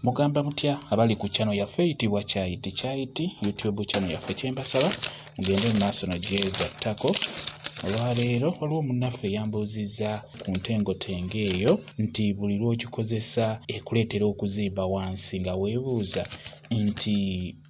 Mugamba mutya abali ku channel yaffe eyitibwa Kyayiti YouTube channel yaffe kyembasaba mugende mu maaso nagyegattako. Olwaleero waliwo munnaffe yambuuzizza ku ntengotengo eyo nti buli lw'ogikozesa ekuleetera okuzimba wansi nga weebuuza nti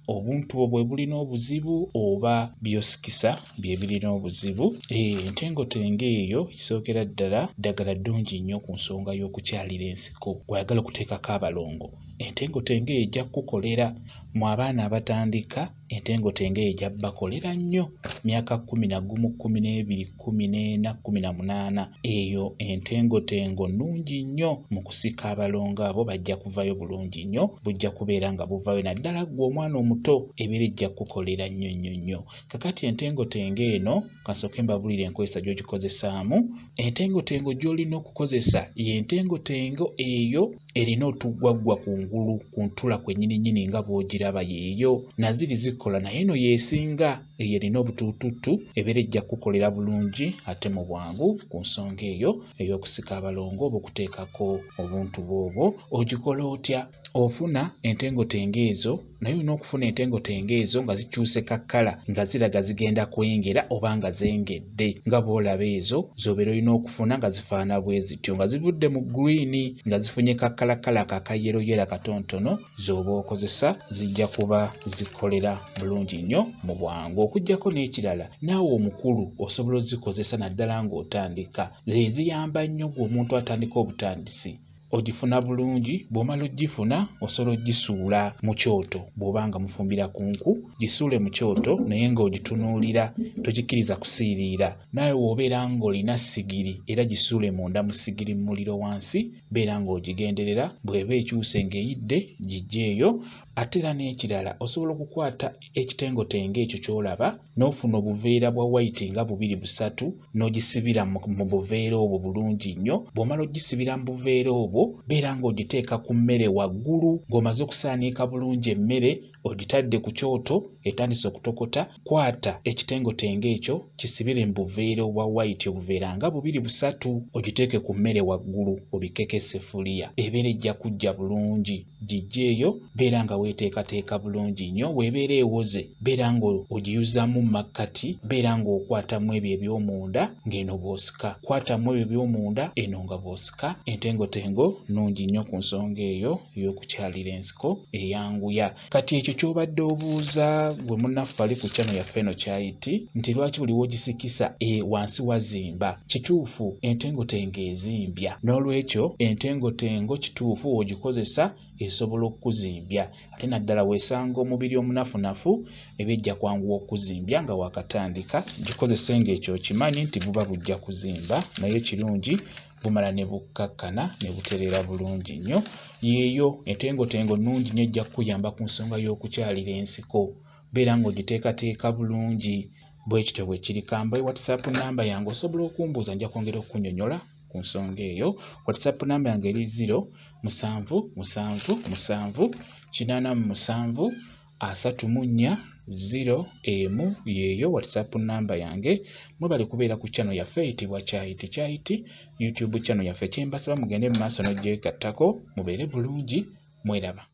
obuntu bwo bwe bulina obuzibu oba byosikisa bye birina obuzibu. Entengotengo eyo kisookera ddala ddagala ddungi nnyo ku nsonga y'okukyalira ensiko. Bw'oyagala okuteekako abalongo, entengotengo eyo ejja kukolera. Mu abaana abatandika, entengotengo eyo ejja bakolera nnyo. Myaka 11, 12, 14, 18 eyo entengotengo nnungi nnyo mu kusika abalongo abo bajja kuvayo bulungi nnyo. Bujja kubeera nga buvayo naddala ggwe omwana omuto ebeera ejja kukolera nnyo. Kakati entengotengo eno kasooke mbabulire enkozesa gy'ogikozesaamu. Entengotengo gy'olina okukozesa y'entengotengo eyo erina otuggwaggwa kungulu ku ntula kwennyininyini nga bw'ogiraba yeeyo. Naziri zikola naye eno yeesinga, eyo erina obutuutuutu ebeera ejja kukolera bulungi ate mu bwangu ku nsonga eyo ey'okusika abalongo oba okuteekako obuntu bwobwo. Ogikola otya? Ofuna entengotengo ezo, naye olina okufuna entengotengo ezo nga zikyuse kakkala nga ziraga zigenda kwengera oba nga zengedde. Nga bw'olaba ezo z'obeera olina okufuna nga zifaana bwe zityo, nga zivudde mu green nga zifunye kakkalakala akayeroyera katonotono, z'oba okozesa zijja kuba zikolera bulungi nnyo mu bwangu. Okuggyako n'ekirala, naawe omukulu osobola ozikozesa naddala ng'otandika. Ziyamba nnyo gwe omuntu atandika obutandisi. Ogifuna bulungi, bw'omala ogifuna osobola ogisuula mu kyoto. Bw'obanga mufumbira ku nku, gisuule mu kyoto naye ng'ogitunuulira, togikkiriza kusiiriira. Naawe w'obeera ng'olina sigiri era gisuule munda mu sigiri mu muliro wansi, beera ng'ogigenderera. Bw'eba ekyuse ng'eyidde giggyeeyo. Ate era n'ekirala, osobola okukwata ekitengotengo ekyo ky'olaba n'ofuna obuveera bwa white nga 2-3 n'ogisibira mu buveera obwo bulungi nnyo. Bw'omala ogisibira mu buveera obwo, beera ng'ogiteeka ku mmere waggulu. Ng'omaze okusaaniika bulungi emmere, ogitadde ku kyoto etandise okutokota. Kwata ekitengotengo ekyo kisibire mu buveera obwa white, obuveera nga 2-3, ogiteeke ku mmere waggulu, obikeke essefuliya. Ebeera ejja kujja bulungi, giggyeeyo. Beera nga weteekateeka bulungi nnyo. Weebeera ewoze, beera ng'ogiyuzamu makkati. Beera ng'okwatamu ebyo eby'omunda ng'eno bw'osika. Kwatamu ebyo eby'omunda eno nga bw'osika. Entengotengo nnungi nnyo ku nsonga eyo ey'okukyalira ensiko eyanguya. Kati ekyo ky'obadde obuuza gwe munnaffe ali ku channel yaffe eno Kyayiti nti lwaki buli w'ogisikisa wansi wazimba. Kituufu entengotengo ezimbya, n'olwekyo entengotengo kituufu w'ogikozesa esobola okuzimbya. Ate naddala weesanga omubiri omunafunafu eba ejja kwanguwa okuzimbya nga wakatandika. Gikozese ng'ekyo okimanyi nti buba bujja kuzimba, naye kirungi bumala ne bukkakkana ne butereera bulungi nnyo. Yeeyo entengotengo nnungi nnyo ejja kukuyamba ku nsonga y'okukyalira ensiko. Beera ng'ogiteekateeka bulungi. Bwe kityo bwe kiri. Kamba WhatsApp namba yange osobola okumbuuza, nja kwongera okunnyonnyola ku nsonga eyo. WhatsApp namba yange eri 0778734 yeeyo WhatsApp namba yange. Mwebale kubeera ku channel yaffe eyitibwa Kyayiti YouTube channel yaffe. Kyembasaba mugende mu maaso n'ogyegattako mubeere bulungi. Mweraba.